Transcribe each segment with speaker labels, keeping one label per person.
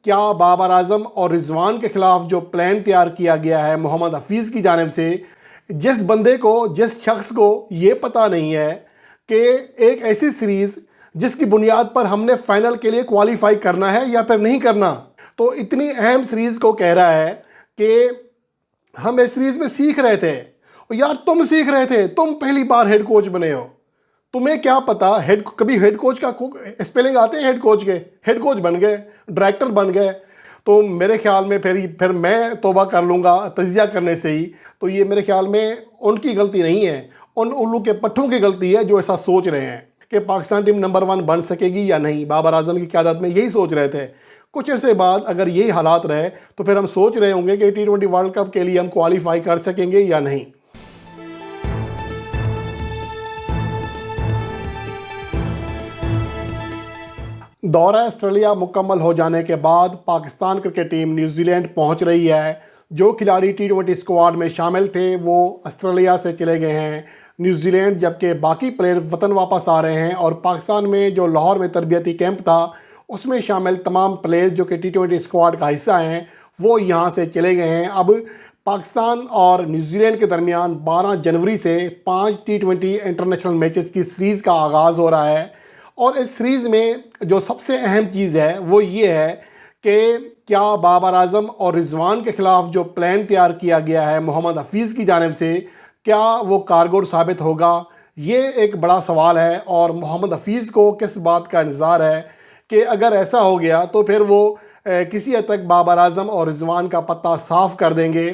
Speaker 1: کیا بابر اعظم اور رضوان کے خلاف جو پلان تیار کیا گیا ہے محمد حفیظ کی جانب سے، جس بندے کو، جس شخص کو یہ پتہ نہیں ہے کہ ایک ایسی سیریز جس کی بنیاد پر ہم نے فائنل کے لیے کوالیفائی کرنا ہے یا پھر نہیں کرنا، تو اتنی اہم سیریز کو کہہ رہا ہے کہ ہم اس سیریز میں سیکھ رہے تھے۔ اور یار تم سیکھ رہے تھے، تم پہلی بار ہیڈ کوچ بنے ہو، تمہیں کیا پتا کبھی ہیڈ کوچ کا اسپیلنگ آتے ہیں، ہیڈ کوچ کے، ہیڈ کوچ بن گئے، ڈائریکٹر بن گئے۔ تو میرے خیال میں پھر میں توبہ کر لوں گا تجزیہ کرنے سے ہی، تو یہ میرے خیال میں ان کی غلطی نہیں ہے، ان الو کے پٹھوں کی غلطی ہے جو ایسا سوچ رہے ہیں کہ پاکستان ٹیم نمبر 1 بن سکے گی یا نہیں۔ بابر اعظم کی قیادت میں یہی سوچ رہے تھے۔ کچھ عرصے بعد اگر یہی حالات رہے تو پھر ہم سوچ رہے ہوں گے کہ T20 ورلڈ کپ کے لیے ہم کوالیفائی کر سکیں گے یا نہیں۔ دورہ آسٹریلیا مکمل ہو جانے کے بعد Pakistan cricket team New Zealand پہنچ رہی ہے۔ جو کھلاڑی T20 اسکواڈ میں شامل تھے وہ آسٹریلیا سے چلے گئے ہیں نیوزی لینڈ، جبکہ باقی پلیئر وطن واپس آ رہے ہیں، اور پاکستان میں جو لاہور میں تربیتی کیمپ تھا اس میں شامل تمام پلیئر جو کہ T20 اسکواڈ کا حصہ ہیں وہ یہاں سے چلے گئے ہیں۔ اب پاکستان اور نیوزی لینڈ کے درمیان 12 جنوری سے 5 T20 انٹرنیشنل میچز کی سیریز کا آغاز ہو رہا ہے، اور اس سیریز میں جو سب سے اہم چیز ہے وہ یہ ہے کہ کیا بابر اعظم اور رضوان کے خلاف جو پلان تیار کیا گیا ہے محمد حفیظ کی جانب سے، کیا وہ کارگر ثابت ہوگا؟ یہ ایک بڑا سوال ہے، اور محمد حفیظ کو کس بات کا انتظار ہے کہ اگر ایسا ہو گیا تو پھر وہ کسی حد تک بابر اعظم اور رضوان کا پتہ صاف کر دیں گے۔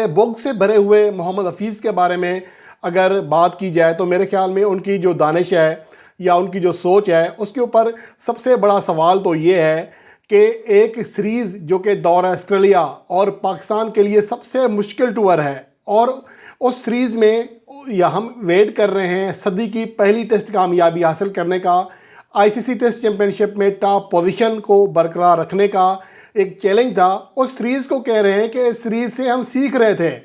Speaker 1: بغض سے بھرے ہوئے محمد حفیظ کے بارے میں اگر بات کی جائے تو میرے خیال میں ان کی جو دانش ہے یا ان کی جو سوچ ہے اس کے اوپر سب سے بڑا سوال تو یہ ہے کہ ایک سیریز جو کہ دورہ آسٹریلیا اور پاکستان کے لیے سب سے مشکل ٹور ہے، اور اس سیریز میں یا ہم ویٹ کر رہے ہیں صدی کی پہلی ٹیسٹ کامیابی حاصل کرنے کا، ICC ٹیسٹ چیمپئن شپ میں ٹاپ پوزیشن کو برقرار رکھنے کا ایک چیلنج تھا۔ اس سیریز کو کہہ رہے ہیں کہ اس سیریز سے ہم سیکھ رہے تھے۔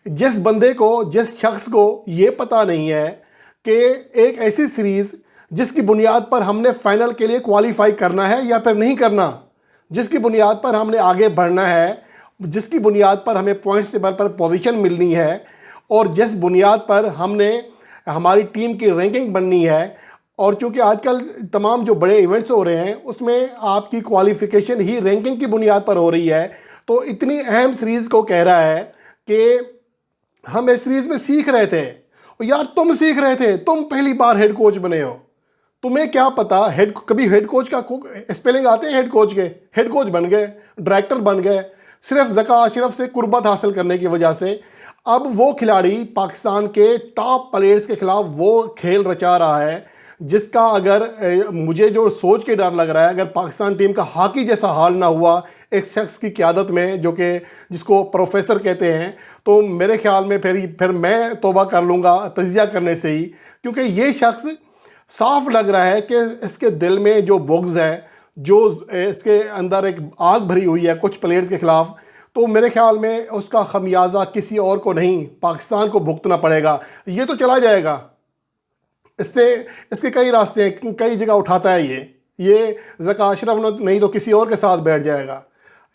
Speaker 1: جس بندے کو، جس شخص کو یہ پتہ نہیں ہے کہ ایک ایسی سیریز جس کی بنیاد پر ہم نے فائنل کے لیے کوالیفائی کرنا ہے یا پھر نہیں کرنا، جس کی بنیاد پر ہم نے آگے بڑھنا ہے، جس کی بنیاد پر ہمیں پوائنٹس ٹیبل پر پوزیشن ملنی ہے، اور جس بنیاد پر ہم نے ہماری ٹیم کی رینکنگ بننی ہے، اور چونکہ آج کل تمام جو بڑے ایونٹس ہو رہے ہیں اس میں آپ کی کوالیفیکیشن ہی رینکنگ کی بنیاد پر ہو رہی ہے، تو اتنی اہم سیریز کو کہہ رہا ہے کہ ہم اس سیریز میں سیکھ رہے تھے۔ اور یار تم سیکھ رہے تھے، تم پہلی بار ہیڈ کوچ بنے ہو، تمہیں کیا پتا کبھی ہیڈ کوچ کا اسپیلنگ آتے ہیں، ہیڈ کوچ کے، ہیڈ کوچ بن گئے، ڈائریکٹر بن گئے، صرف ذکا اشرف سے قربت حاصل کرنے کی وجہ سے۔ اب وہ کھلاڑی پاکستان کے ٹاپ پلیئرز کے خلاف وہ کھیل رچا رہا ہے جس کا اگر مجھے جو سوچ کے ڈر لگ رہا ہے، اگر پاکستان ٹیم کا ہاکی جیسا حال نہ ہوا ایک شخص کی قیادت میں جو کہ جس کو پروفیسر کہتے ہیں، تو میرے خیال میں پھر میں توبہ کر لوں گا تجزیہ کرنے سے ہی، کیونکہ یہ شخص صاف لگ رہا ہے کہ اس کے دل میں جو بغض ہے، جو اس کے اندر ایک آگ بھری ہوئی ہے کچھ پلیئرز کے خلاف، تو میرے خیال میں اس کا خمیازہ کسی اور کو نہیں پاکستان کو بھگتنا پڑے گا۔ یہ تو چلا جائے گا، اس کے کئی راستے ہیں، کئی جگہ اٹھاتا ہے یہ ذکا اشرف نہیں تو کسی اور کے ساتھ بیٹھ جائے گا۔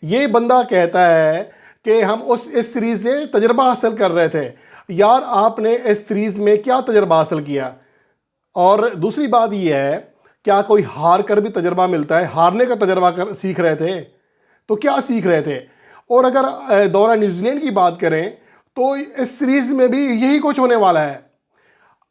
Speaker 1: یہ بندہ کہتا ہے کہ ہم اس سیریز سے تجربہ حاصل کر رہے تھے۔ یار آپ نے اس سیریز میں کیا تجربہ حاصل کیا؟ اور دوسری بات یہ ہے، کیا کوئی ہار کر بھی تجربہ ملتا ہے؟ ہارنے کا تجربہ سیکھ رہے تھے تو کیا سیکھ رہے تھے؟ اور اگر دورہ نیوزی لینڈ کی بات کریں تو اس سیریز میں بھی یہی کچھ ہونے والا ہے۔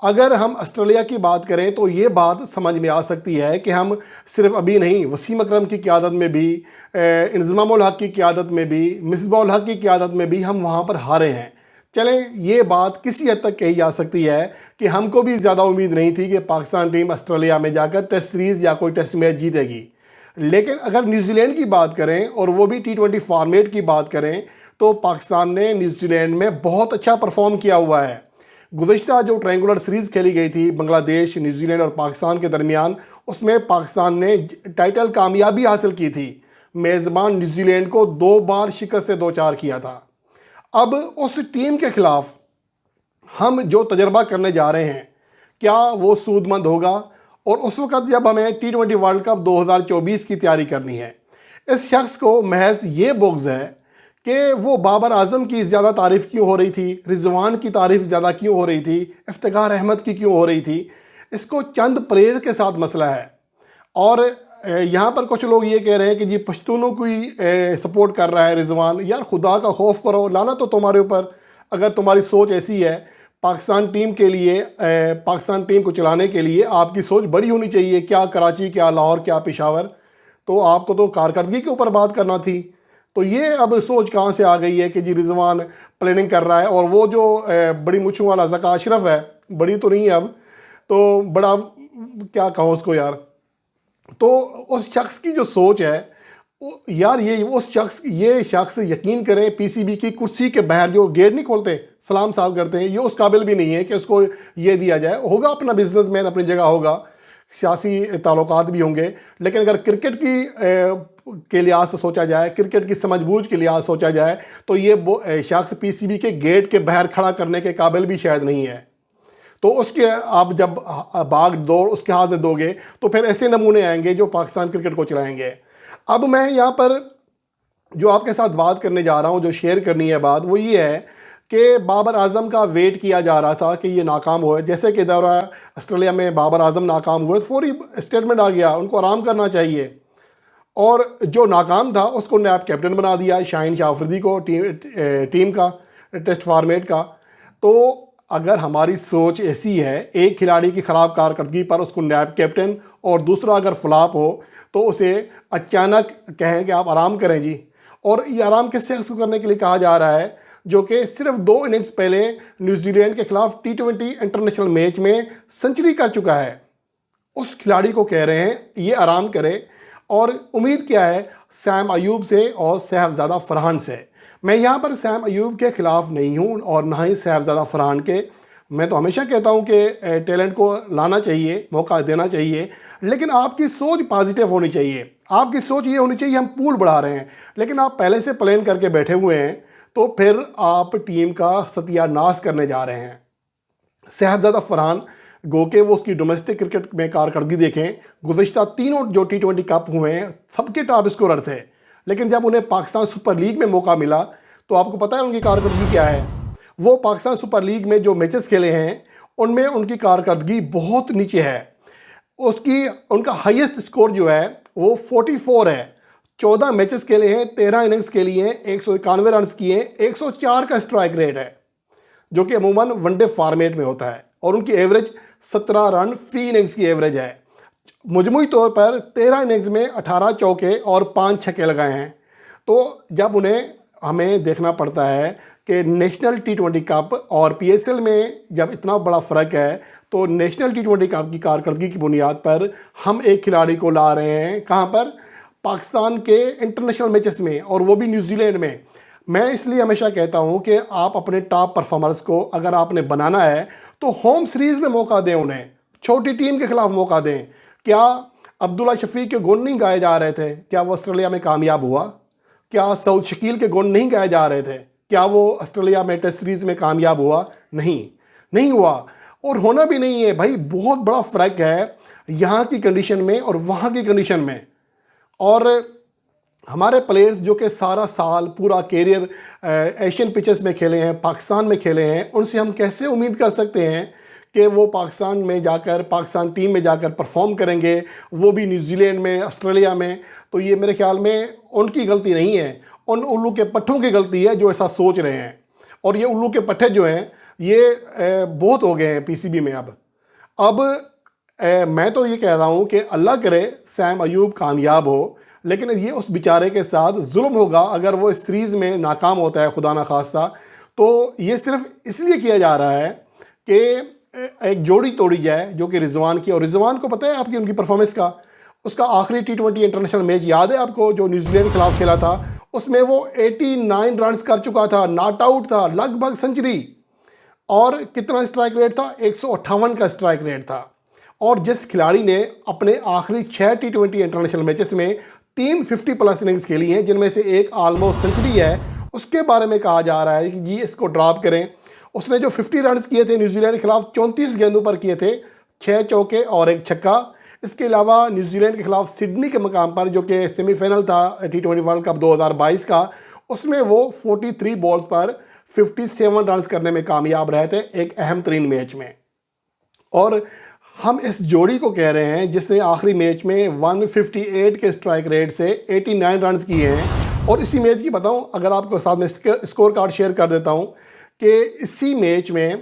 Speaker 1: اگر ہم آسٹریلیا کی بات کریں تو یہ بات سمجھ میں آ سکتی ہے کہ ہم صرف ابھی نہیں، وسیم اکرم کی قیادت میں بھی، انضمام الحق کی قیادت میں بھی، مصباح الحق کی قیادت میں بھی ہم وہاں پر ہارے ہیں۔ چلیں یہ بات کسی حد تک کہی جا سکتی ہے کہ ہم کو بھی زیادہ امید نہیں تھی کہ پاکستان ٹیم آسٹریلیا میں جا کر ٹیسٹ سیریز یا کوئی ٹیسٹ میچ جیتے گی، لیکن اگر نیوزی لینڈ کی بات کریں اور وہ بھی T20 فارمیٹ کی بات کریں تو پاکستان نے نیوزی لینڈ میں بہت اچھا پرفارم کیا ہوا ہے۔ گزشتہ جو ٹرائنگولر سیریز کھیلی گئی تھی بنگلہ دیش، نیوزی لینڈ اور پاکستان کے درمیان، اس میں پاکستان نے ٹائٹل کامیابی حاصل کی تھی، میزبان نیوزی لینڈ کو 2 بار شکست سے دوچار کیا تھا۔ اب اس ٹیم کے خلاف ہم جو تجربہ کرنے جا رہے ہیں کیا وہ سود مند ہوگا؟ اور اس وقت جب ہمیں T20 ورلڈ کپ 2024 کی تیاری کرنی ہے، اس شخص کو محض یہ بغض ہے کہ وہ بابر اعظم کی زیادہ تعریف کیوں ہو رہی تھی، رضوان کی تعریف زیادہ کیوں ہو رہی تھی، افتخار احمد کی کیوں ہو رہی تھی. اس کو چند پریز کے ساتھ مسئلہ ہے. اور یہاں پر کچھ لوگ یہ کہہ رہے ہیں کہ جی پشتونوں کو ہی سپورٹ کر رہا ہے رضوان. یار خدا کا خوف کرو، لانا تو تمہارے اوپر. اگر تمہاری سوچ ایسی ہے پاکستان ٹیم کے لیے، پاکستان ٹیم کو چلانے کے لیے آپ کی سوچ بڑی ہونی چاہیے. کیا کراچی، کیا لاہور، کیا پشاور. تو آپ کو تو کارکردگی کے اوپر بات کرنا تھی. تو یہ اب سوچ کہاں سے آ گئی ہے کہ جی رضوان پلاننگ کر رہا ہے. اور وہ جو بڑی مچھوں والا زکا اشرف ہے، بڑی تو نہیں ہے اب، تو بڑا کیا کہوں اس کو یار. تو اس شخص کی جو سوچ ہے یار، یہ شخص یقین کریں پی سی بی کی کرسی کے باہر جو گیٹ نہیں کھولتے، سلام صاحب کرتے ہیں، یہ اس قابل بھی نہیں ہے کہ اس کو یہ دیا جائے. ہوگا اپنا بزنس مین، اپنی جگہ ہوگا، سیاسی تعلقات بھی ہوں گے، لیکن اگر کرکٹ کے لحاظ سے سوچا جائے، کرکٹ کی سمجھ بوجھ کے لحاظ سے سوچا جائے، تو یہ شخص پی سی بی کے گیٹ کے باہر کھڑا کرنے کے قابل بھی شاید نہیں ہے. تو اس کے آپ جب بھاگ دوڑ اس کے ہاتھ میں دو گے تو پھر ایسے نمونے آئیں گے جو پاکستان کرکٹ کو چلائیں گے. اب میں یہاں پر جو آپ کے ساتھ بات کرنے جا رہا ہوں، جو شیئر کرنی ہے بات، وہ یہ ہے کہ بابر اعظم کا ویٹ کیا جا رہا تھا کہ یہ ناکام ہوئے. جیسے کہ دورہ آسٹریلیا میں بابر اعظم ناکام ہوئے، فوری اسٹیٹمنٹ آ گیا ان کو آرام کرنا چاہیے. اور جو ناکام تھا اس کو نیب کیپٹن بنا دیا شاہین شاہ افریدی کو، ٹیم کا، ٹیسٹ فارمیٹ کا. تو اگر ہماری سوچ ایسی ہے ایک کھلاڑی کی خراب کارکردگی پر اس کو نیب کیپٹن، اور دوسرا اگر فلاپ ہو تو اسے اچانک کہیں کہ آپ آرام کریں جی. اور یہ آرام کس شخص کو کرنے کے لیے کہا جا رہا ہے جو کہ صرف 2 اننگز پہلے نیوزی لینڈ کے خلاف T20 انٹرنیشنل میچ میں سنچری کر چکا ہے. اس کھلاڑی کو کہہ رہے ہیں یہ آرام کرے. اور امید کیا ہے سیم ایوب سے اور صاحبزادہ فرحان سے. میں یہاں پر سیم ایوب کے خلاف نہیں ہوں اور نہ ہی صاحبزادہ فرحان کے. میں تو ہمیشہ کہتا ہوں کہ ٹیلنٹ کو لانا چاہیے، موقع دینا چاہیے، لیکن آپ کی سوچ پازیٹیو ہونی چاہیے. آپ کی سوچ یہ ہونی چاہیے ہم پول بڑھا رہے ہیں، لیکن آپ پہلے سے پلان کر کے بیٹھے ہوئے ہیں تو پھر آپ ٹیم کا ستیہ ناش کرنے جا رہے ہیں. صاحبزادہ فرحان گو کہ وہ اس کی ڈومیسٹک کرکٹ میں کارکردگی دیکھیں، گزشتہ 3 جو T20 کپ ہوئے ہیں سب کے ٹاپ اسکورر تھے، لیکن جب انہیں پاکستان سپر لیگ میں موقع ملا تو آپ کو پتہ ہے ان کی کارکردگی کیا ہے. وہ پاکستان سپر لیگ میں جو میچز کھیلے ہیں ان میں ان کی کارکردگی بہت نیچے ہے. ان کا ہائیسٹ اسکور جو ہے وہ 44 ہے. 14 میچز کھیلے ہیں، 13 اننگز کھیلی ہیں، 191 رنز کیے ہیں، 104 کا اسٹرائک ریٹ ہے جو کہ عموماً ون ڈے فارمیٹ میں ہوتا ہے. اور ان کی ایوریج 17 رن فی اننگز کی ایوریج ہے. مجموعی طور پر 13 اننگز میں 18 چوکے اور 5 چھکے لگائے ہیں. تو جب ہمیں دیکھنا پڑتا ہے کہ نیشنل T20 کپ اور PSL میں جب اتنا بڑا فرق ہے تو نیشنل T20 کپ کی کارکردگی کی بنیاد پر ہم ایک کھلاڑی کو لا رہے ہیں کہاں پر؟ پاکستان کے انٹرنیشنل میچز میں، اور وہ بھی نیوزی لینڈ میں. میں اس لیے ہمیشہ کہتا ہوں کہ آپ اپنے ٹاپ پرفارمرز کو اگر آپ نے بنانا ہے تو ہوم سیریز میں موقع دیں، انہیں چھوٹی ٹیم کے خلاف موقع دیں. کیا عبداللہ شفیق کے گن نہیں گائے جا رہے تھے؟ کیا وہ آسٹریلیا میں کامیاب ہوا؟ کیا سعود شکیل کے گن نہیں گائے جا رہے تھے؟ کیا وہ آسٹریلیا میں ٹیسٹ سیریز میں کامیاب ہوا؟ نہیں ہوا، اور ہونا بھی نہیں ہے. بھائی بہت بڑا فرق ہے یہاں کی کنڈیشن میں اور وہاں کی کنڈیشن میں. اور ہمارے پلیئرز جو کہ سارا سال پورا کیریئر ایشین پچز میں کھیلے ہیں، پاکستان میں کھیلے ہیں، ان سے ہم کیسے امید کر سکتے ہیں کہ وہ پاکستان میں جا کر، پاکستان ٹیم میں جا کر پرفارم کریں گے، وہ بھی نیوزی لینڈ میں، آسٹریلیا میں؟ تو یہ میرے خیال میں ان کی غلطی نہیں ہے، ان الو کے پٹھوں کی غلطی ہے جو ایسا سوچ رہے ہیں. اور یہ الو کے پٹھے جو ہیں یہ بہت ہو گئے ہیں پی سی بی میں. اب میں تو یہ کہہ رہا ہوں کہ اللہ کرے سیم ایوب کامیاب ہو، لیکن یہ اس بیچارے کے ساتھ ظلم ہوگا اگر وہ اس سیریز میں ناکام ہوتا ہے خدا نخواستہ. تو یہ صرف اس لیے کیا جا رہا ہے کہ ایک جوڑی توڑی جائے جو کہ رضوان کی. اور رضوان کو پتہ ہے آپ کی ان کی پرفارمنس کا، اس کا آخری T20 انٹرنیشنل میچ یاد ہے آپ کو جو نیوزی لینڈ کے خلاف کھیلا تھا؟ اس میں وہ 89 رنز کر چکا تھا، ناٹ آؤٹ تھا، لگ بھگ سنچری. اور کتنا اسٹرائک ریٹ تھا؟ 158 کا اسٹرائک ریٹ تھا. اور جس کھلاڑی نے اپنے آخری 6 T20 انٹرنیشنل میچز میں 3 50+ اننگز کھیلی ہیں جن میں سے ایک آلموسٹ سنچری ہے، اس کے بارے میں کہا جا رہا ہے کہ جی اس کو ڈراپ کریں. اس نے جو 50 رنز کیے تھے نیوزی لینڈ کے خلاف 34 گیندوں پر کیے تھے، 6 چوکے اور 1 چھکا، اس کے علاوہ نیوزی لینڈ کے خلاف سڈنی کے مقام پر جو کہ سیمی فائنل تھا T20 ورلڈ کپ 2022 کا، اس میں وہ 43 بالز پر 57 رنز کرنے میں کامیاب رہے تھے ایک اہم ترین میچ میں۔ اور ہم اس جوڑی کو کہہ رہے ہیں جس نے آخری میچ میں 158 کے اسٹرائک ریٹ سے 89 رنز کیے ہیں۔ اور اسی میچ کی بتاؤں، اگر آپ کو ساتھ میں اسکور کارڈ شیئر کر دیتا ہوں کہ اسی میچ میں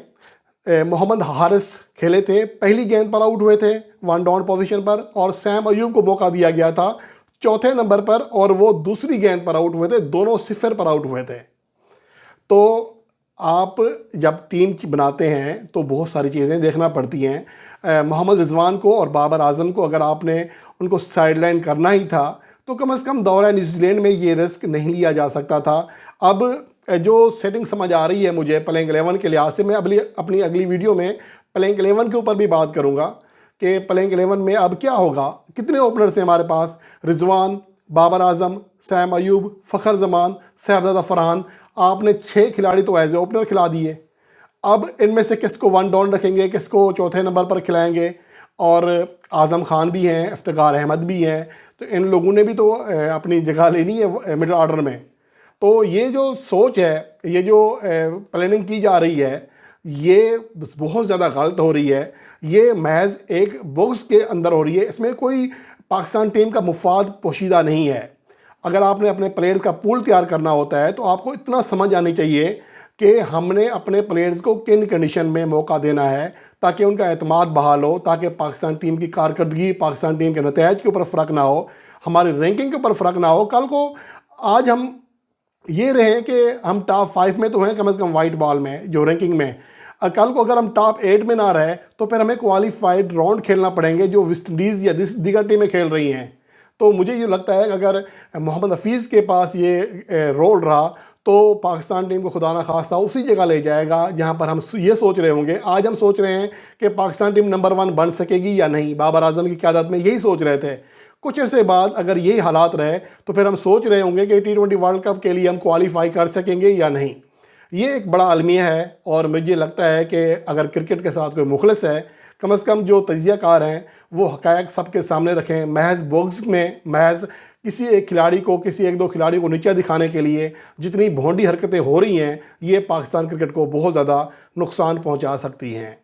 Speaker 1: محمد حارث کھیلے تھے، پہلی گیند پر آؤٹ ہوئے تھے 1 ڈاؤن پوزیشن پر، اور سیم ایوب کو موقع دیا گیا تھا چوتھے نمبر پر اور وہ دوسری گیند پر آؤٹ ہوئے تھے، دونوں 0 پر آؤٹ ہوئے تھے۔ تو آپ جب ٹیم بناتے ہیں تو بہت ساری چیزیں دیکھنا پڑتی ہیں۔ محمد رضوان کو اور بابر اعظم کو اگر آپ نے ان کو سائیڈ لائن کرنا ہی تھا تو کم از کم دورہ نیوزی لینڈ میں یہ رسک نہیں لیا جا سکتا تھا۔ اب جو سیٹنگ سمجھ آ رہی ہے مجھے پلینگ 11 کے لحاظ سے، میں اپنی اگلی ویڈیو میں پلینگ 11 کے اوپر بھی بات کروں گا کہ پلینگ 11 میں اب کیا ہوگا، کتنے اوپنرز ہیں ہمارے پاس، رضوان، بابر اعظم، سیم ایوب، فخر زمان، صاحبزادہ فرحان۔ آپ نے 6 کھلاڑی تو ایز اے اوپنر کھلا دیے، اب ان میں سے کس کو 1 ڈاؤن رکھیں گے، کس کو چوتھے نمبر پر کھلائیں گے؟ اور اعظم خان بھی ہیں، افتخار احمد بھی ہیں، تو ان لوگوں نے بھی تو اپنی جگہ لینی ہے مڈل آرڈر میں۔ تو یہ جو سوچ ہے، یہ جو پلاننگ کی جا رہی ہے، یہ بہت زیادہ غلط ہو رہی ہے۔ یہ محض ایک باکس کے اندر ہو رہی ہے، اس میں کوئی پاکستان ٹیم کا مفاد پوشیدہ نہیں ہے۔ اگر آپ نے اپنے پلیئرز کا پول تیار کرنا ہوتا ہے تو آپ کو اتنا سمجھ آنی چاہیے کہ ہم نے اپنے پلیئرز کو کن کنڈیشن میں موقع دینا ہے تاکہ ان کا اعتماد بحال ہو، تاکہ پاکستان ٹیم کی کارکردگی، پاکستان ٹیم کے نتائج کے اوپر فرق نہ ہو، ہماری رینکنگ کے اوپر فرق نہ ہو۔ کل کو آج ہم یہ رہیں کہ ہم ٹاپ 5 میں تو ہیں کم از کم وائٹ بال میں جو رینکنگ میں، کل کو اگر ہم ٹاپ 8 میں نہ رہے تو پھر ہمیں کوالیفائڈ راؤنڈ کھیلنا پڑیں گے جو ویسٹ انڈیز یا دیگر ٹیمیں کھیل رہی ہیں۔ تو مجھے یہ لگتا ہے کہ اگر محمد حفیظ کے پاس یہ رول رہا تو پاکستان ٹیم کو خدا نخواستہ اسی جگہ لے جائے گا جہاں پر ہم یہ سوچ رہے ہوں گے۔ آج ہم سوچ رہے ہیں کہ پاکستان ٹیم نمبر 1 بن سکے گی یا نہیں، بابر اعظم کی قیادت میں یہی سوچ رہے تھے۔ کچھ عرصے بعد اگر یہی حالات رہے تو پھر ہم سوچ رہے ہوں گے کہ T20 ورلڈ کپ کے لیے ہم کوالیفائی کر سکیں گے یا نہیں۔ یہ ایک بڑا المیہ ہے، اور مجھے لگتا ہے کہ اگر کرکٹ کے ساتھ کوئی مخلص ہے، کم از کم جو تجزیہ کار ہیں وہ حقائق سب کے سامنے رکھیں۔ محض باکس میں محض کسی ایک کھلاڑی کو، کسی 1-2 کھلاڑی کو نیچا دکھانے کے لیے جتنی بھونڈی حرکتیں ہو رہی ہیں، یہ پاکستان کرکٹ کو بہت زیادہ نقصان پہنچا سکتی ہیں۔